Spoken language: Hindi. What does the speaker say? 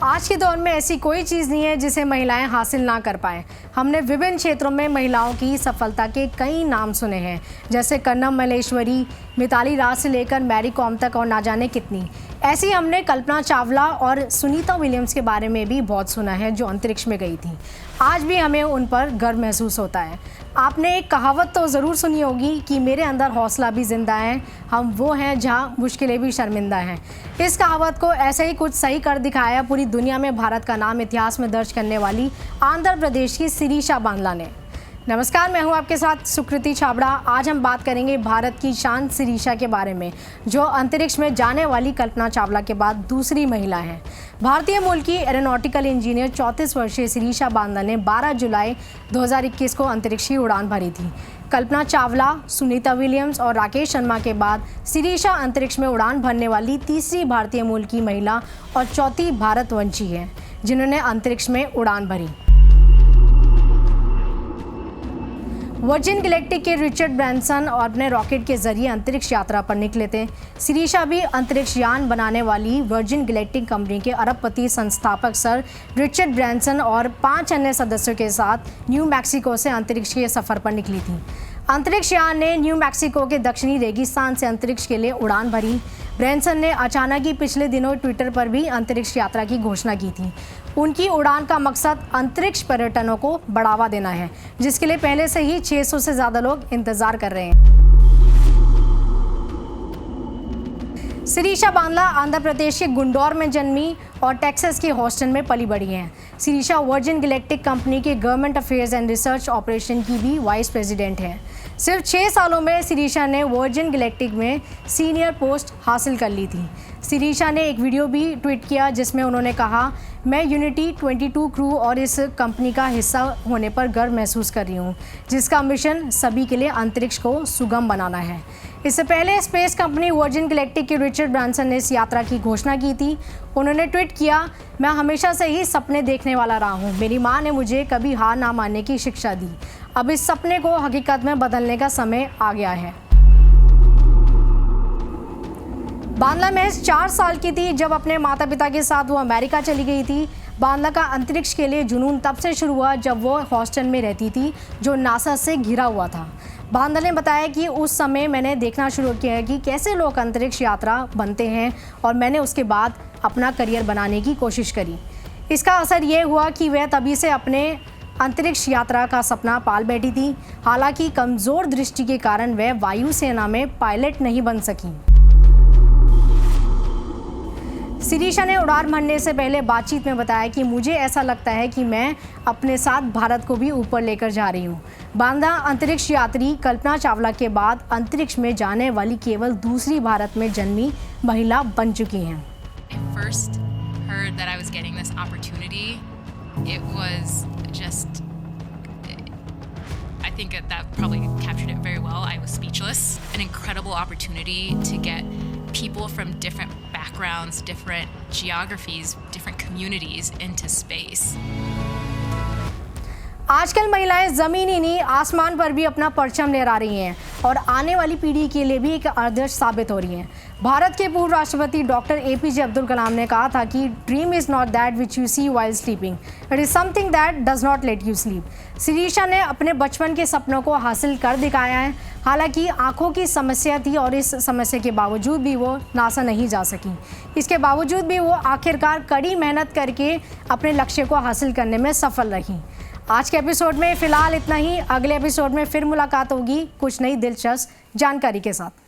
आज के दौर में ऐसी कोई चीज़ नहीं है जिसे महिलाएं हासिल ना कर पाएं। हमने विभिन्न क्षेत्रों में महिलाओं की सफलता के कई नाम सुने हैं, जैसे कर्नम मल्लेश्वरी, मिताली राज से लेकर मैरी कॉम तक और ना जाने कितनी। ऐसी हमने कल्पना चावला और सुनीता विलियम्स के बारे में भी बहुत सुना है, जो अंतरिक्ष में गई थी। आज भी हमें उन पर गर्व महसूस होता है। आपने एक कहावत तो ज़रूर सुनी होगी कि मेरे अंदर हौसला भी जिंदा है, हम वो हैं जहाँ मुश्किलें भी शर्मिंदा हैं। इस कहावत को ऐसे ही कुछ सही कर दिखाया पूरी दुनिया में भारत का नाम इतिहास में दर्ज करने वाली आंध्र प्रदेश की शिरीषा बांदला ने। नमस्कार, मैं हूं आपके साथ सुकृति छाबड़ा। आज हम बात करेंगे भारत की शान शिरीषा के बारे में, जो अंतरिक्ष में जाने वाली कल्पना चावला के बाद दूसरी महिला हैं। भारतीय मूल की एरोनॉटिकल इंजीनियर 34 वर्षीय शिरीषा बांदला ने 12 जुलाई 2021 को अंतरिक्ष की उड़ान भरी थी। कल्पना चावला, सुनीता विलियम्स और राकेश शर्मा के बाद शिरीषा अंतरिक्ष में उड़ान भरने वाली तीसरी भारतीय मूल की महिला और चौथी भारतवंशी है जिन्होंने अंतरिक्ष में उड़ान भरी। वर्जिन गैलेक्टिक के रिचर्ड ब्रैंसन और अपने रॉकेट के जरिए अंतरिक्ष यात्रा पर निकले थे। शिरीषा भी अंतरिक्ष यान बनाने वाली वर्जिन गैलेक्टिक कंपनी के अरबपति संस्थापक सर रिचर्ड ब्रैंसन और 5 अन्य सदस्यों के साथ न्यू मैक्सिको से अंतरिक्ष के सफर पर निकली थी। अंतरिक्ष यान ने न्यू मैक्सिको के दक्षिणी रेगिस्तान से अंतरिक्ष के लिए उड़ान भरी। ब्रैंसन ने अचानक ही पिछले दिनों ट्विटर पर भी अंतरिक्ष यात्रा की घोषणा की थी। उनकी उड़ान का मकसद अंतरिक्ष पर्यटनों को बढ़ावा देना है, जिसके लिए पहले से ही 600 से ज़्यादा लोग इंतजार कर रहे हैं। शिरीषा बांदला आंध्र प्रदेश के गुंडौर में जन्मी और टेक्सास के हॉस्टन में पली बढ़ी हैं। शिरीषा वर्जिन गैलेक्टिक कंपनी के government affairs and research operation की भी वाइस प्रेसिडेंट हैं। सिर्फ 6 सालों में शिरीषा ने वर्जिन गैलेक्टिक में सीनियर पोस्ट हासिल कर ली थी। शिरीषा ने एक वीडियो भी ट्वीट किया जिसमें उन्होंने कहा, मैं यूनिटी 22 क्रू और इस कंपनी का हिस्सा होने पर गर्व महसूस कर रही हूँ, जिसका मिशन सभी के लिए अंतरिक्ष को सुगम बनाना है। इससे पहले स्पेस कंपनी वर्जिन गैलेक्टिक के रिचर्ड ब्रैंसन ने इस यात्रा की घोषणा की थी। उन्होंने ट्वीट किया, मैं हमेशा से ही सपने देखने वाला रहा हूँ। मेरी माँ ने मुझे कभी हार ना मानने की शिक्षा दी। अब इस सपने को हकीकत में बदलने का समय आ गया है। बांदला महज 4 साल की थी जब अपने माता पिता के साथ वो अमेरिका चली गई थी। बांदला का अंतरिक्ष के लिए जुनून तब से शुरू हुआ जब वो हॉस्टन में रहती थी, जो नासा से घिरा हुआ था। बांदला ने बताया कि उस समय मैंने देखना शुरू किया कि कैसे लोग अंतरिक्ष यात्रा बनते हैं और मैंने उसके बाद अपना करियर बनाने की कोशिश करी। इसका असर ये हुआ कि वह तभी से अपने अंतरिक्ष यात्रा का सपना पाल बैठी थी। हालांकि कमज़ोर दृष्टि के कारण वह वायुसेना में पायलट नहीं बन सकी। शिरीषा ने उड़ान भरने से पहले बातचीत में बताया कि मुझे ऐसा लगता है कि मैं अपने साथ भारत को भी ऊपर लेकर जा रही हूँ। बांदला अंतरिक्ष यात्री कल्पना चावला के बाद अंतरिक्ष में जाने वाली केवल दूसरी भारत में जन्मी महिला बन चुकी हैं। First heard that I was getting this opportunity, it was just, I think that probably captured it very well. I was speechless. An incredible opportunity to get people from different backgrounds, different geographies, different communities into space. आजकल महिलाएं ज़मीन ही नहीं, आसमान पर भी अपना परचम लहरा रही हैं और आने वाली पीढ़ी के लिए भी एक आदर्श साबित हो रही हैं। भारत के पूर्व राष्ट्रपति डॉक्टर APJ अब्दुल कलाम ने कहा था कि dream is not that which you see while sleeping, it is something that does not let you sleep. Shirisha ने अपने बचपन के सपनों को हासिल कर दिखाया है। हालांकि आंखों की समस्या थी और इस समस्या के बावजूद भी वो नासा नहीं जा सकी। इसके बावजूद भी वो आखिरकार कड़ी मेहनत करके अपने लक्ष्य को हासिल करने में सफल रही। आज के एपिसोड में फ़िलहाल इतना ही। अगले एपिसोड में फिर मुलाकात होगी कुछ नई दिलचस्प जानकारी के साथ।